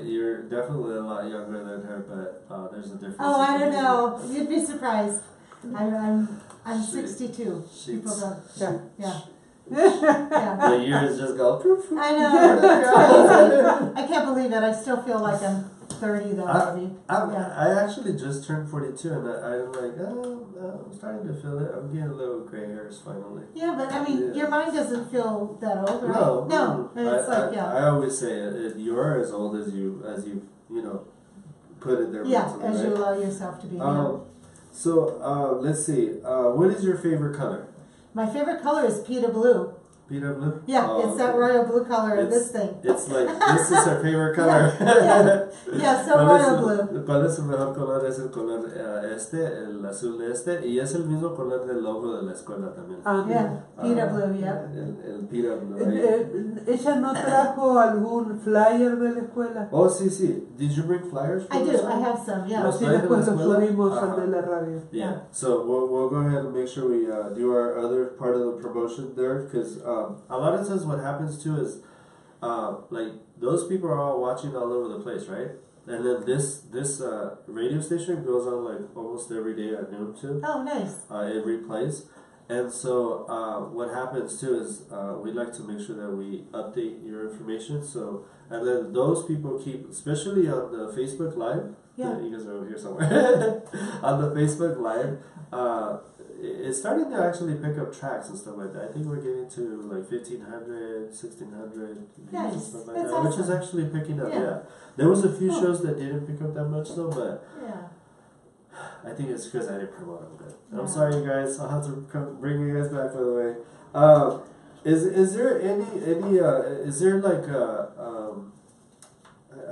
You're definitely a lot younger than her, but there's a difference. Oh, I don't know. You'd be surprised. I'm 62. People don't. Yeah. The years just go. I know. I can't believe it. I still feel like I'm 30 though. Maybe. I actually just turned 42, and I'm like, I'm starting to feel it. I'm getting a little gray hairs finally. Yeah, but I mean, your mind doesn't feel that old, right? No. It's I always say you're as old as you put it there. Yeah, as you allow yourself to be. So let's see. What is your favorite color? My favorite color is PITA blue. PITA blue? Yeah, it's that royal blue color of this thing. It's like, this is her favorite color. Yeah, so royal blue. ¿Cuál es su mejor color? Es el color el azul de y es el mismo color del logo de la escuela también. PITA blue, yeah. El PITA blue. ¿Ella no trajo algún flyer de la escuela? Oh, sí. Did you bring flyers? I do, I have some, yeah. Así después los subimos al de la radio. Yeah, so we'll go ahead and make sure we do our other part of the promotion there, because a lot of times what happens too is like those people are all watching all over the place, right? And then this radio station goes on like almost every day at noon too. Oh, nice. It replays. And so what happens too is we like to make sure that we update your information. So, and then those people keep, especially on the Facebook Live. Yeah. You guys are over here somewhere. On the Facebook Live, it's starting to actually pick up tracks and stuff like that. I think we're getting to like 1,500, 1,600 views and stuff like that, awesome. Which is actually picking up. Yeah. There was a few shows that didn't pick up that much though, but I think it's because I didn't promote them good. I'm sorry, you guys. I'll have to bring you guys back, by the way. Is there any is there like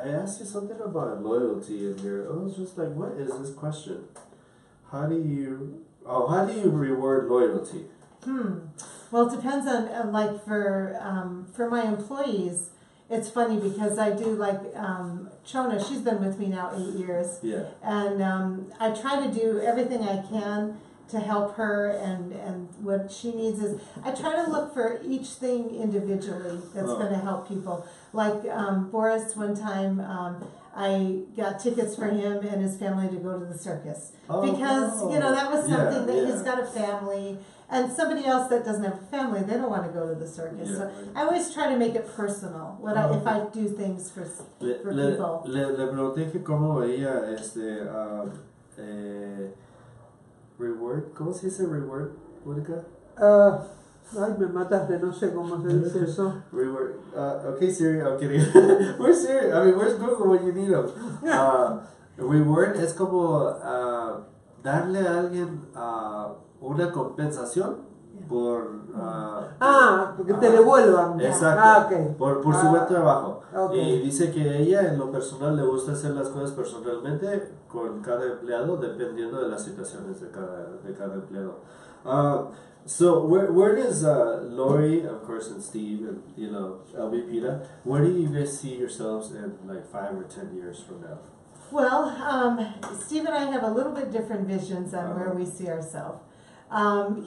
I asked you something about loyalty in here. I was just like, what is this question? How do you reward loyalty? Well, it depends on like for my employees. It's funny because I do like Chona. She's been with me now 8 years. Yeah. And I try to do everything I can to help her, and what she needs is I try to look for each thing individually that's going to help people. Like Boris, one time I got tickets for him and his family to go to the circus because that was something that he's got a family. And somebody else that doesn't have a family, they don't want to go to the circus. So I always try to make it personal. If I do things for people. Le pregunté que cómo veía reward. ¿Cómo se dice reward, Mónica? Ay, me mataste, no sé cómo se dice eso. Reward. Okay, Siri, I'm kidding. Where's Siri? I mean, where's Google when you need them? Reward es como darle a alguien una compensación por porque te devuelvan. Exacto. Por su buen trabajo. Okay. Y dice que ella en lo personal le gusta hacer las cosas personalmente con cada empleado dependiendo de las situaciones de cada empleado. So where does Laurie, of course, and Steve and LB PITA, where do you guys see yourselves in like 5 or 10 years from now? Well, Steve and I have a little bit different visions on where we see ourselves.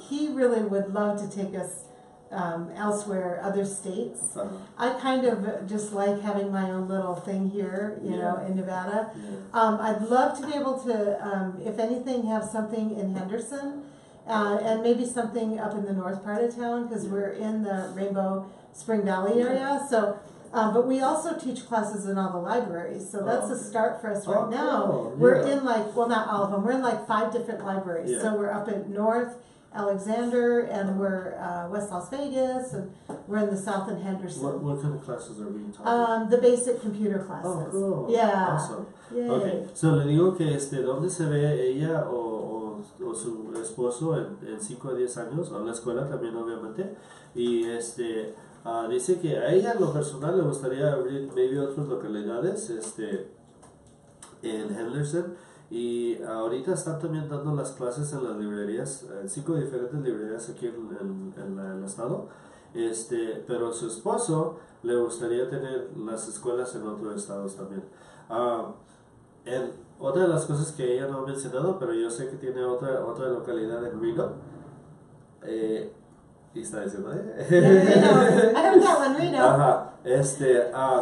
He really would love to take us elsewhere, other states. I kind of just like having my own little thing here, you know, in Nevada. I'd love to be able to, if anything, have something in Henderson, and maybe something up in the north part of town, because we're in the Rainbow Spring Valley area. So, but we also teach classes in all the libraries, so that's a start for us right now. Cool. We're in like, well, not all of them, we're in like 5 different libraries. So we're up in North Alexander, and we're West Las Vegas, and we're in the south in Henderson. What kind of classes are we talking? The basic computer classes. Oh, cool. Yeah. Awesome. Yay. Okay, so le digo que ¿dónde se ve ella o su esposo en 5 a 10 años? O en la escuela también, obviamente. Y dice que a ella en lo personal le gustaría abrir maybe otras localidades en Henderson. Y ahorita están también dando las clases en las librerías, en 5 diferentes librerías aquí en el estado. Pero su esposo le gustaría tener las escuelas en otros estados también. Otra de las cosas que ella no ha mencionado, pero yo sé que tiene otra localidad en Reno. Y está diciendo, Reno. I heard that one, Reno.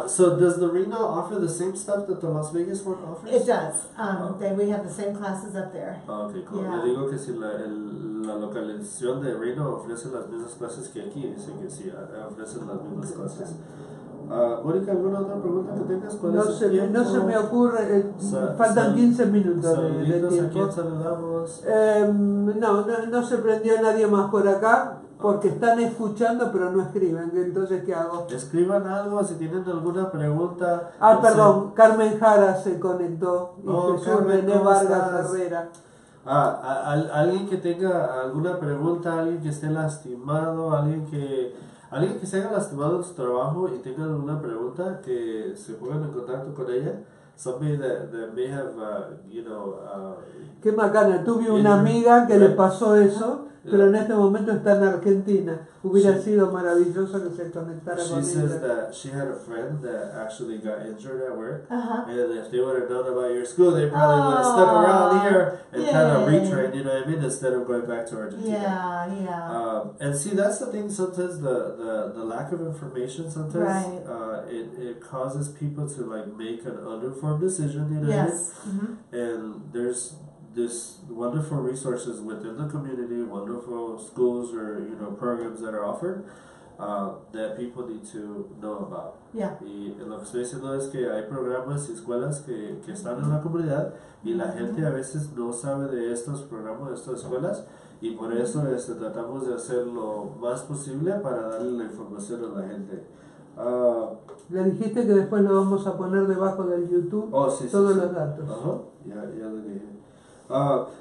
So does the Reno offer the same stuff that the Las Vegas one offers? It does. We have the same classes up there. Okay, cool. Le digo que si la localización de Reno ofrece las mismas clases que aquí, dice que sí, ofrecen las mismas clases. Mónica, ¿alguna otra pregunta que tengas? No se me ocurre, faltan 15 minutos de tiempo. ¿A quién saludamos? No se prendió nadie más por acá. Porque están escuchando pero no escriben, entonces ¿qué hago? Escriban algo si tienen alguna pregunta. Perdón, Carmen Jara se conectó y Jesús René Vargas Herrera. Alguien que tenga alguna pregunta, alguien que esté lastimado, alguien que se haya lastimado en su trabajo y tenga alguna pregunta, que se pongan en contacto con ella. Somebody that may have, Qué macana, tuve una amiga que le pasó eso, pero en este momento está en Argentina. Hubiera sido maravilloso que se conectara con ella. She says that she had a friend that actually got injured at work, and if they would have known about your school, they probably would have stuck around here and kind of retrained, you know what I mean, instead of going back to Argentina. And see, that's the thing, sometimes the lack of information, sometimes it causes people to like make an uninformed decision, you know what I mean? And there's this wonderful resources within the community, wonderful schools or programs that are offered that people need to know about. Y lo que estoy diciendo es que hay programas y escuelas que están en la comunidad y la gente a veces no sabe de estos programas, de estas escuelas, y por eso tratamos de hacer lo más posible para darle la información a la gente. Le dijiste que después lo vamos a poner debajo del YouTube, todos los datos. Ya le dije.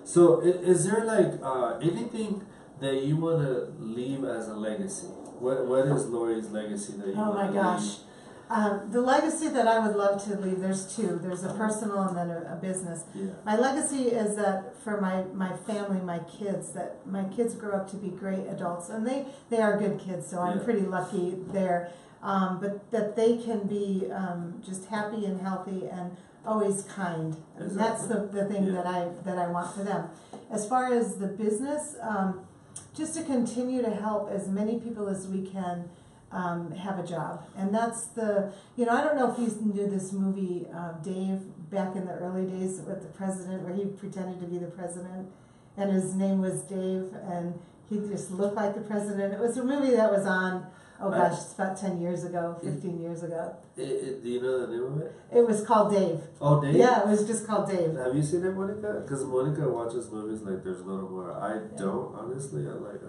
So is there like anything that you want to leave as a legacy? What is Laurie's legacy that you want to leave? The legacy that I would love to leave, there's 2. There's a personal and then a business. My legacy is that for my family, my kids grow up to be great adults, and they are good kids, so I'm pretty lucky there. But that they can be just happy and healthy and always kind. And that's the thing that I want for them. As far as the business, just to continue to help as many people as we can have a job. And that's I don't know if you knew this movie, Dave, back in the early days with the president, where he pretended to be the president, and his name was Dave, and he just looked like the president. It was a movie that was on, it's about 10 years ago, 15 years ago. Do you know the name of it? It was called Dave. Oh, Dave? Yeah, it was just called Dave. Have you seen it, Monica? Because Monica watches movies like there's no more. I don't, honestly. I'm like,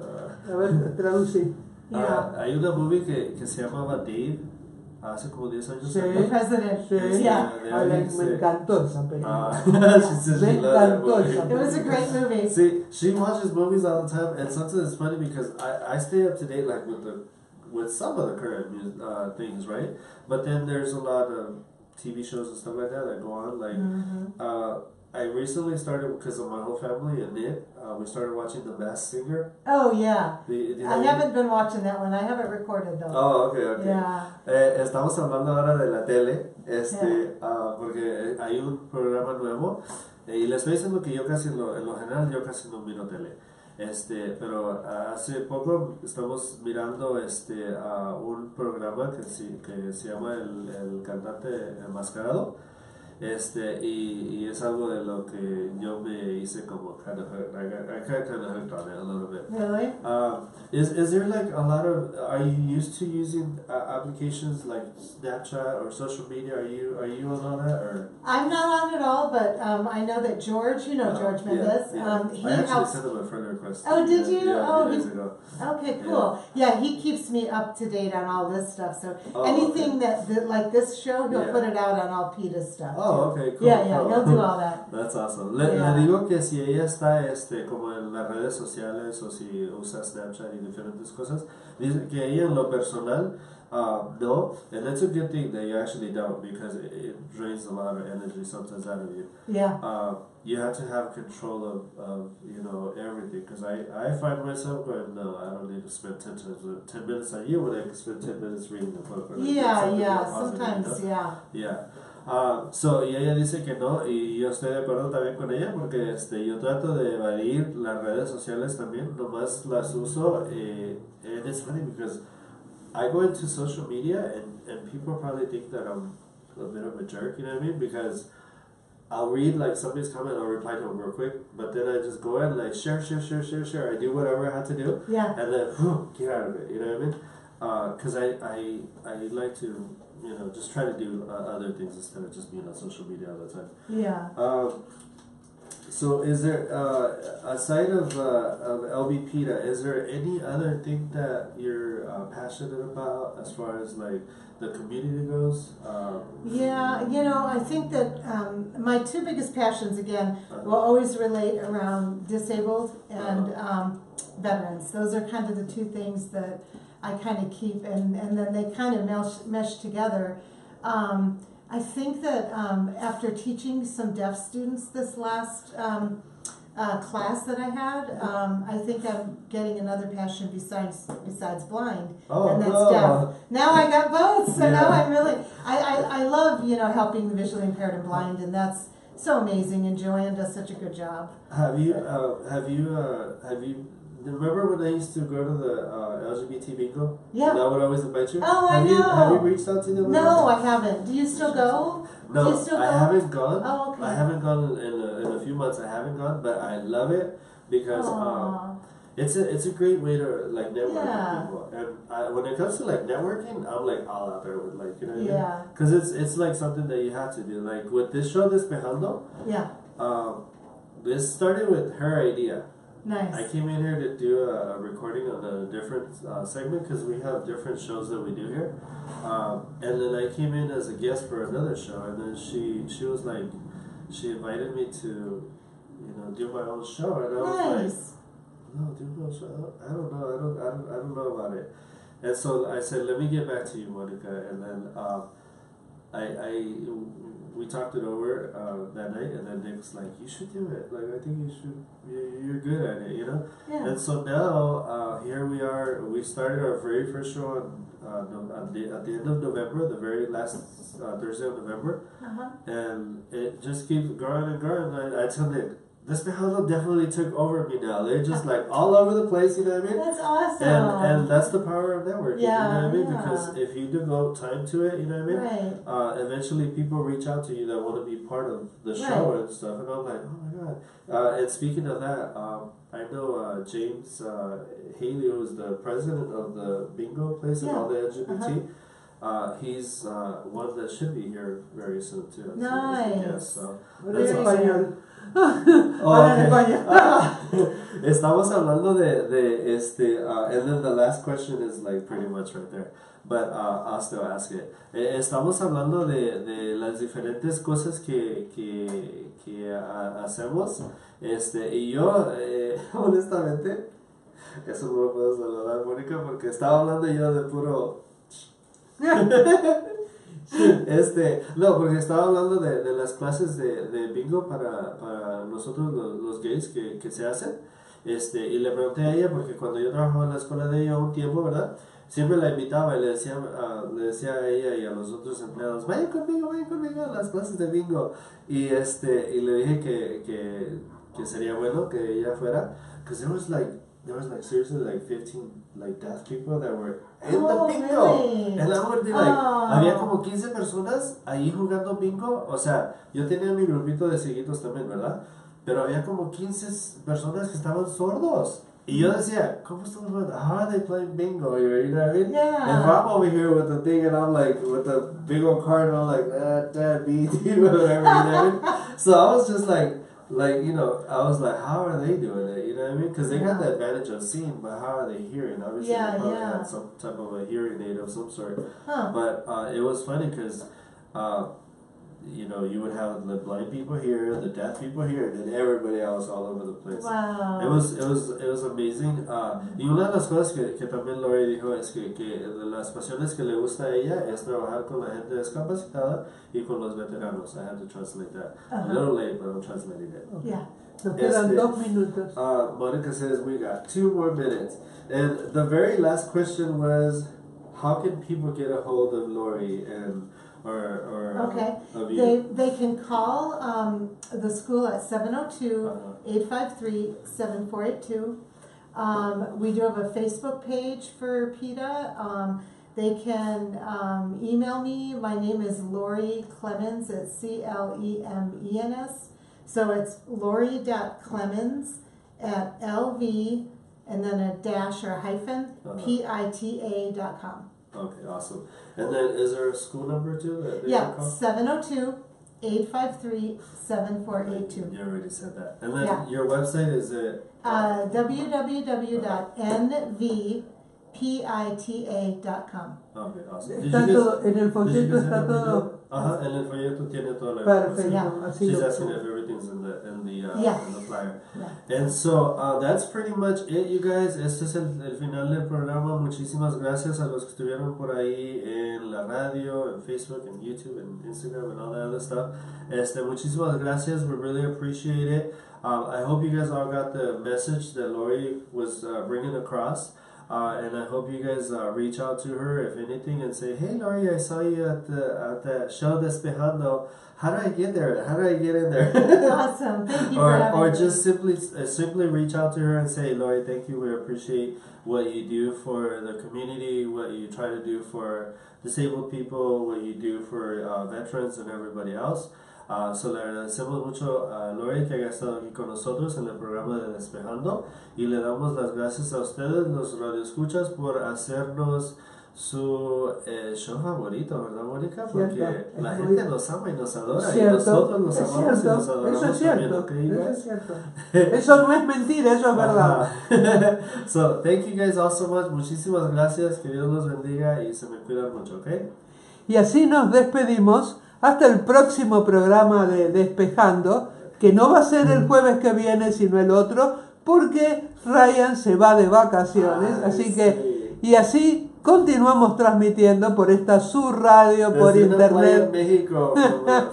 A ver, traducí. Hay una movie que se llamaba Dave, hace como 10 años. The President. Me encantó esa película. Me encantó esa película. It was a great movie. See, she watches movies all the time, and sometimes it's funny because I stay up to date like with some of the current things, right? But then there's a lot of TV shows and stuff like that go on. Like, I recently started, because of my whole family and Nick, we started watching The Masked Singer. Oh, yeah. I haven't been watching that one. I haven't recorded though. Oh, okay. Yeah. Estamos hablando ahora de la tele, porque hay un programa nuevo, y les estoy diciendo que yo casi, en lo general, yo casi no miro tele. Pero hace poco estamos mirando un programa que se llama el cantante enmascarado. Y es algo de lo que yo me hice como kind of hooked. I got kind of hooked on it a little bit. Really? Is there like a lot of, are you used to using applications like Snapchat or social media? Are you on all that, or? I'm not on it all, but I know that George, George Mendez, he I actually helps. sent him a friend request. Oh, did you? Yeah, a few days ago. Okay, cool. Yeah, he keeps me up to date on all this stuff. So anything that like this show, he'll put it out on all PITA stuff. Oh, okay, cool. Yeah, he'll do all that. That's awesome. Le digo que si ella está como en las redes sociales o si usa Snapchat y diferentes cosas, dice que ella en lo personal no, and that's a good thing that you actually don't, because it drains a lot of energy sometimes out of you. Yeah. You have to have control of everything, because I find myself going, no, I don't need to spend 10 minutes on you when I can spend 10 minutes reading the book. Sometimes, Yeah. So, y ella dice que no, y yo estoy de acuerdo también con ella, porque yo trato de evadir las redes sociales también, nomás las uso, and it's funny because I go into social media and people probably think that I'm a bit of a jerk, you know what I mean? Because I'll read like somebody's comment, I'll reply to them real quick, but then I just go in like share. I do whatever I have to do, and then get out of it, you know what I mean? Because I like to, just try to do other things instead of just being on social media all the time. Yeah. So is there, aside of LBPITA, is there any other thing that you're passionate about as far as like the community goes? I think that my two biggest passions, again, will always relate around disabled and veterans. Those are kind of the two things that I kind of keep, and then they kind of mesh together. I think that after teaching some deaf students this last class that I had, I think I'm getting another passion besides blind, and that's deaf. Now I got both, so now I'm really, I love, helping the visually impaired and blind, and that's so amazing, and Joanne does such a good job. Have you remember when I used to go to the LGBT bingo? Yeah. And I would always invite you? Oh, I know. Have you reached out to them? No, I haven't. Do you still go? No, I haven't gone. Oh, okay. I haven't gone in a few months. I haven't gone, but I love it because it's a great way to like network with people. And when it comes to like networking, I'm like all out there with like, what I mean? Because it's like something that you have to do. Like with this show, Despejando. Yeah. This started with her idea. Nice. I came in here to do a recording on a different segment because we have different shows that we do here. And then I came in as a guest for another show, and then she was like, she invited me to, do my own show, and I was like, no, do my own show. I don't know about it. And so I said, let me get back to you, Monica, and then we talked it over that night, and then Nick's like, you should do it. Like, I think you should. You're good at it, Yeah. And so now here we are. We started our very first show at the end of November, the very last Thursday of November, and it just keeps growing and growing. I tell Nick, Despejando definitely took over me now. They're just like all over the place, you know what I mean? That's awesome. And that's the power of networking, you know what I mean? Yeah. Because if you devote time to it, you know what I mean? Right. Eventually people reach out to you that want to be part of the show and stuff. And I'm like, oh my God. And speaking of that, I know James Haley, who's the president of the bingo place and all the LGBT. He's one that should be here very soon too. Nice. So that's awesome. Estamos hablando de and then the last question is like pretty much right there, but I'll still ask it. Estamos hablando de las diferentes cosas que hacemos, y yo honestamente eso no lo puedo saludar, Mónica, porque estaba hablando yo de puro no, porque estaba hablando de las clases de bingo para nosotros los gays que se hacen, y le pregunté a ella porque cuando yo trabajaba en la escuela de ella un tiempo, ¿verdad? Siempre la invitaba y le decía a ella y a los otros empleados, vayan conmigo a las clases de bingo, y le dije que que sería bueno que ella fuera, because there was like seriously like 15 like deaf people that were in the bingo. Really? And I would be like, había como 15 personas ahí jugando bingo. O sea, yo tenía mi grupito de cieguitos también, ¿verdad? Pero había como 15 personas que estaban sordos. Y yo decía, ¿cómo están jugando? How are they playing bingo here? You know what I mean? Yeah. And if I'm over here with the thing and I'm like, with the bingo card and I'm like, BT, whatever, you know what I mean? So I was just like, you know, I was like, how are they doing it? You know what I mean? Because they got the advantage of seeing, but how are they hearing? Obviously, they probably had some type of a hearing aid of some sort. But it was funny because, you know, you would have the blind people here, the deaf people here, and then everybody else all over the place. Wow. It was amazing. Y una de las cosas que también Laurie dijo es que de las pasiones que le gusta a ella es trabajar con la gente discapacitada y con los veteranos. I had to translate that. A little late, but I'm translating it. Yeah. Nos quedan 2 minutos. Monica says we got 2 more minutes. And the very last question was, how can people get a hold of Laurie and okay. They can call the school at 702-853-7482. We do have a Facebook page for PITA. They can email me. My name is Laurie Clemens. It's CLEMENS. So it's Laurie.Clemens@LV and then a dash or hyphen PITA.com. Okay, awesome. And then is there a school number too? That they can call? 702-853-7482. You already said that. And then your website is it? www.nvpita.com. Okay, awesome. Está todo, en el folleto está todo. En el folleto tiene toda la información. She's asking if everything's in the flyer. Yeah. And so that's pretty much it, you guys. Este es el final del programa. Muchísimas gracias a los que estuvieron por ahí en la radio, en Facebook, en YouTube, en Instagram, and all that other stuff. Muchísimas gracias. We really appreciate it. I hope you guys all got the message that Laurie was bringing across. And I hope you guys reach out to her, if anything, and say, hey, Laurie, I saw you at the show Despejando. How do I get there? How do I get in there? Awesome. Thank you for having me. Or just simply reach out to her and say, Laurie, thank you. We appreciate what you do for the community, what you try to do for disabled people, what you do for veterans and everybody else. So le agradecemos mucho a Laurie que haya estado aquí con nosotros en el programa de Despejando y le damos las gracias a ustedes, los radioescuchas, por hacernos su show favorito, ¿verdad, Mónica? Porque la gente nos ama y nos adora y nosotros nos amamos y nos adoramos. Eso es cierto, también, eso es cierto. Eso no es mentira, eso es verdad. So, thank you guys all so much. Muchísimas gracias, que Dios los bendiga y se me cuidan mucho, ¿ok? Y así nos despedimos. Hasta el próximo programa de Despejando, que no va a ser el jueves que viene, sino el otro, porque Ryan se va de vacaciones. Así que, y así continuamos transmitiendo por esta su radio, por internet. In Mexico,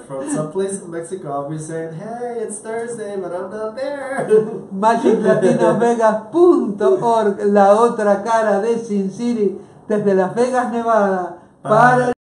from someplace in Mexico, I'll be saying, hey, it's Thursday, but I'm not there. Magiclatinosvegas.org, la otra cara de Sin City, desde Las Vegas, Nevada, para